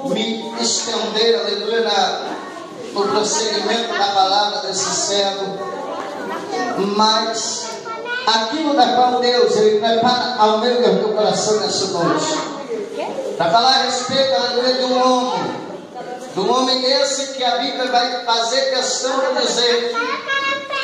me estender, aleluia, no prosseguimento da palavra desse servo, mas aquilo da qual Deus Ele prepara ao meu e ao teu coração nessa noite, para falar a respeito, aleluia, de um homem esse que a Bíblia vai fazer questão de dizer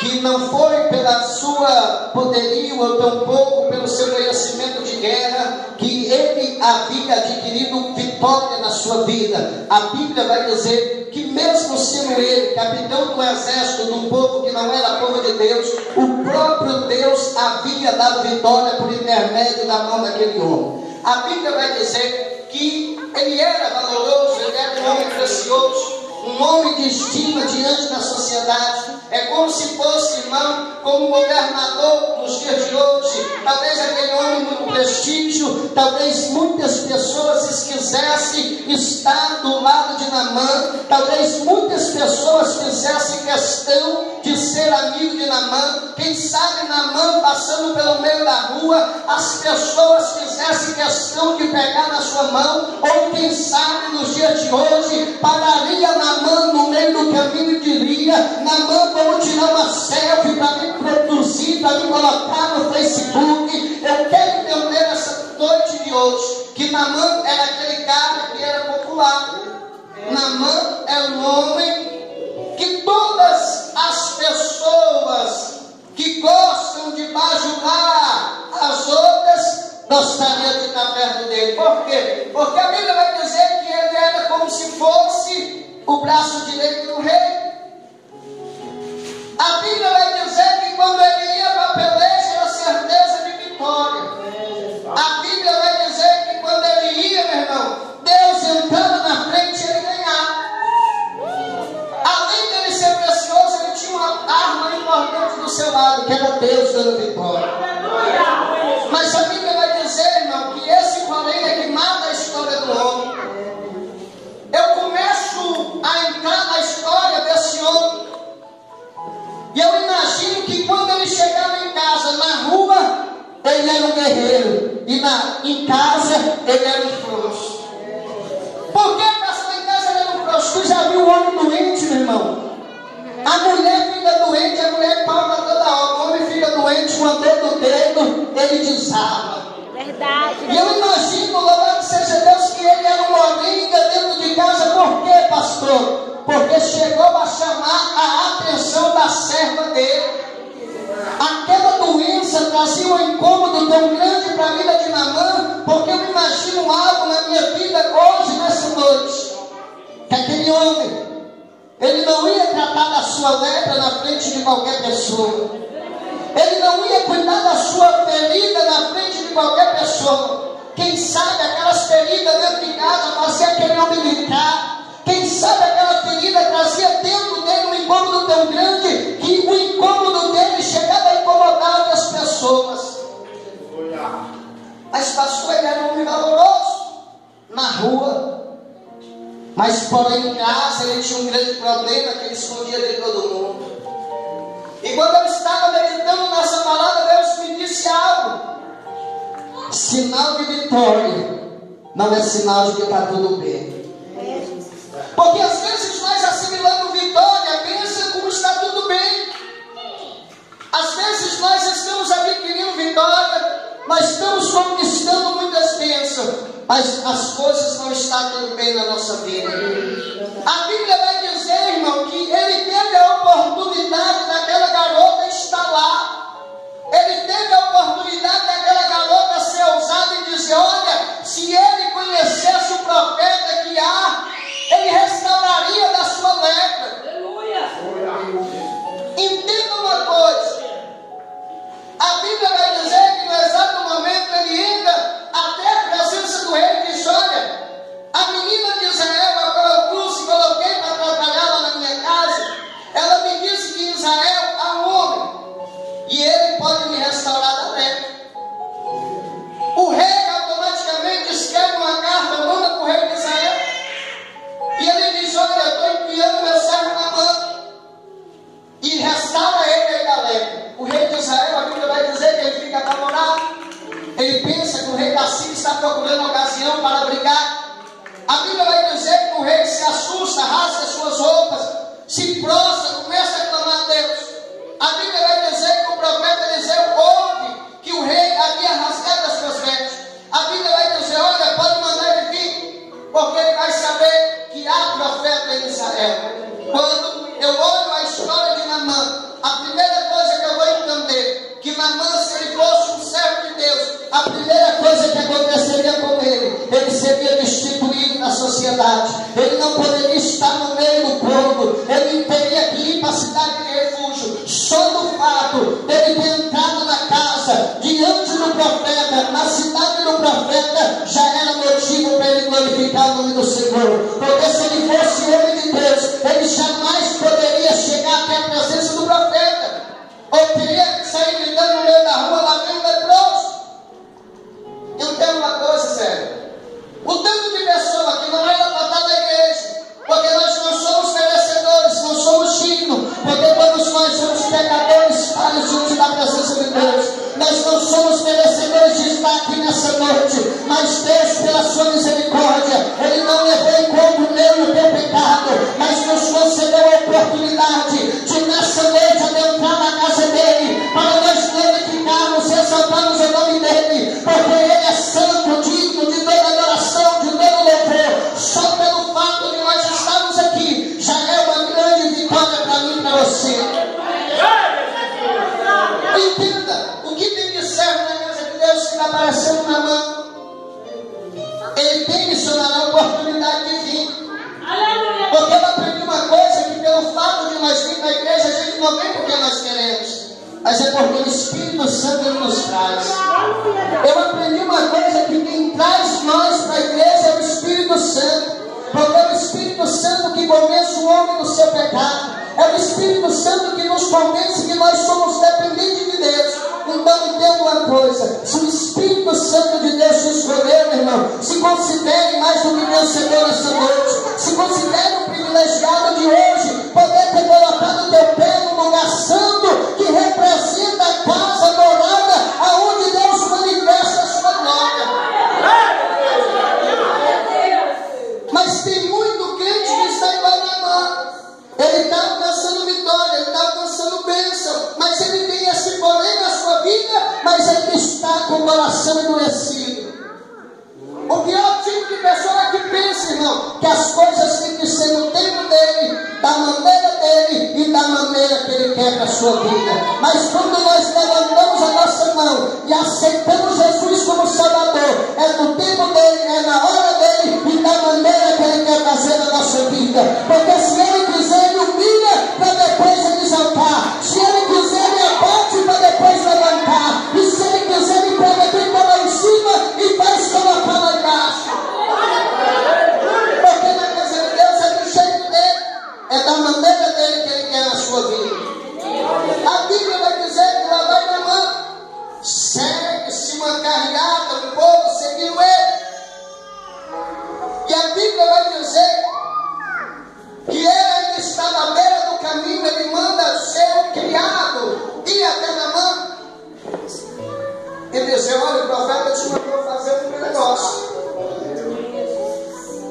que não foi pela sua poderio ou tampouco pelo seu conhecimento de guerra que ele havia adquirido vitória na sua vida. A Bíblia vai dizer que mesmo sendo ele capitão do exército de um povo que não era povo de Deus, o próprio Deus havia dado vitória por intermédio da mão daquele homem. A Bíblia vai dizer que ele era valoroso, ele era um homem precioso, um homem de estima diante da sociedade. É como se fosse, irmão, como um governador nos dias de hoje. Talvez aquele homem muito prestígio, talvez muitas pessoas quisessem estar do lado de Naamã, talvez muitas pessoas fizessem questão de ser amigo de Naamã. Quem sabe Naamã passando pelo meio da rua, as pessoas fizessem questão de pegar na sua mão, ou quem sabe nos dias de hoje pararia Naamã no meio do caminho e diria: Naamã, vamos tirar uma selfie para me produzir, para me colocar no Facebook. Eu quero entender essa noite de hoje que Naamã era aquele cara que era popular. Naamã é um homem que todas as pessoas que gostam de bajular as outras gostariam de estar perto dele. Por quê? Porque a Bíblia vai dizer que ele era como se fosse o braço direito do rei. A Bíblia vai dizer que quando ele ia para a peleja era certeza de vitória. A Bíblia vai dizer que quando ele ia, meu irmão, Deus entrando na frente, ele ganhava. Além dele ser precioso, ele tinha uma arma importante do seu lado, que era Deus dando vitória. Mas a Bíblia vai dizer, irmão, que esse porém é que mata a história do homem. Eu começo a entrar na história desse homem, e eu imagino que quando ele chegava em casa, na rua, ele era um guerreiro, e em casa, ele era um frouxo. Por que, pastor, em casa ele era um frouxo? Tu já viu o homem doente, meu irmão? A mulher fica doente, a mulher palma toda hora. O homem fica doente, uma dor do dedo, ele desaba. Verdade. E eu imagino, louvado seja Deus, que ele era um moringa dentro de casa. Por quê, pastor? Porque chegou a chamar a atenção da serva dele. Aquela doença trazia um incômodo tão grande para a vida de Naamã, porque eu imagino algo na minha vida hoje, nessa noite, que aquele homem, ele não ia tratar da sua lepra na frente de qualquer pessoa. Ele não ia cuidar da sua ferida na frente de qualquer pessoa. Quem sabe aquelas feridas dentro de casa fazia aquele homem gritar. Quem sabe aquela ferida trazia dentro dele um incômodo tão grande que o incômodo dele chegava a incomodar outras pessoas. Mas pastor, ele era um homem valoroso na rua, mas porém em casa ele tinha um grande problema que ele escondia de todo mundo. E quando eu estava meditando nessa palavra, Deus me disse algo: sinal de vitória não é sinal de que está tudo bem. Porque às vezes nós assimilamos vitória, pensa como está tudo bem. Às vezes nós estamos adquirindo vitória, nós estamos conquistando muitas bênçãos, mas as coisas não estão tudo bem na nossa vida. A Bíblia vai dizer, irmão, que ele teve a oportunidade daquela garota estar lá. Ele teve a oportunidade daquela garota ser ousada e dizer: olha, se ele conhecesse o profeta que há, ele restauraria da sua lepra. Aleluia. Entenda uma coisa. A Bíblia vai dizer que no exato momento ele entra até a presença do rei e diz: olha, a menina de Israel, a qual eu trouxe e coloquei para trabalhar lá na minha casa, ela me disse que em Israel há um homem, e ele pode me restaurar da lepra. O rei automaticamente escreve uma carta, manda para o se prostra, começa a clamar a Deus. A Bíblia vai dizer que o profeta Eliseu ouve que o rei havia rasgado as suas vestes. A Bíblia vai dizer: olha, pode mandar ele vir, porque ele vai saber que há profeta em Israel. Quando eu olho a história de Naamã, a primeira coisa que eu vou entender, que Naamã, se ele fosse um servo de Deus, a primeira coisa que aconteceria com ele seria destituído da sociedade. Ele não poderia estar no meio do povo, ele teria que ir para a cidade de refúgio. Só do fato dele ter entrado na casa, diante do profeta, na cidade do profeta, já era motivo para ele glorificar o nome do Senhor. Porque se ele fosse homem de Deus, ele jamais poderia chegar até a presença do profeta, ou teria que sair gritando no meio da rua: lá vem um leproso. Eu tenho uma coisa séria: o tanto de pessoa que não era para estar na igreja, porque nós não somos merecedores, não somos dignos, porque todos nós somos pecadores, falhos diante da presença de Deus. Nós não somos merecedores de estar aqui nessa noite, mas Deus, pela sua misericórdia, Ele não levou em conta o meu e o teu pecado, mas nos concedeu a oportunidade de nessa noite adentrar na casa dEle, para nós glorificarmos e exaltarmos o nome dEle, porque Ele é santo, digno de toda adoração, de todo louvor. Só pelo fato de nós estarmos aqui, já é uma grande vitória para mim e para você. Entenda, o que tem de certo na casa de Deus que está aparecendo na mão? Ele tem missionário a oportunidade de vir. Porque eu aprendi uma coisa, que pelo fato de nós vir na igreja, a gente não vem porque nós queremos, mas é porque o Espírito Santo nos traz. Eu aprendi uma coisa, que quem traz nós para a igreja é o Espírito Santo. Porque é o Espírito Santo que convence o homem do seu pecado. É o Espírito Santo que nos convence que nós somos dependentes de Deus. Então entenda uma coisa: se o Espírito Santo de Deus te escolheu, meu irmão, se considere mais do que vencedor nessa noite. Se considere um privilegiado de hoje poder ter colocado o teu pé no lugar santo, que representa a casa morada, aonde Deus manifesta a sua glória. Mas tem muito crente que está igual na mão. Ele está alcançando vitória, ele está alcançando bênção, mas ele tem esse porém na sua vida, mas ele está com o coração endurecido. O pior tipo de pessoa é que pensa, irmão, que as coisas têm que ser no tempo dele, da maneira dele e da maneira que ele quer para a sua vida. Mas quando nós levantamos a nossa mão e aceitamos Jesus como Salvador, é no tempo dele, é na hora dele e da maneira que ele quer fazer na nossa vida. Porque se ele quiser, ele humilha para depois ele exaltar. Se ele quiser, ele abate para depois levantar. E se ele quiser, ele pega quem está lá em cima e faz colocar lá embaixo. Porque na casa de Deus é do jeito dele, é da maneira dele que ele quer na sua vida. A Bíblia vai dizer que lá vai na mão, segue-se uma carreada, o povo seguiu ele. E a Bíblia vai dizer que ele ainda estava à beira do caminho. Ele manda o seu criado ir até Naamã e dizer: olha, o profeta te mandou fazer um negócio.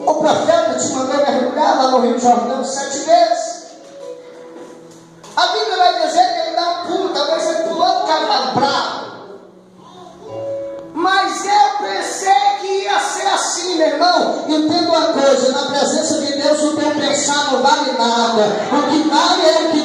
O profeta te mandou mergulhar lá no Rio Jordão 7 vezes. A Bíblia vai dizer que ele dá um pulo, talvez ele pulou do cavalo bravo. Mas eu pensei que ia ser assim, meu irmão. Entenda uma coisa: na presença de Deus o teu pensar não vale nada. O que vale é o que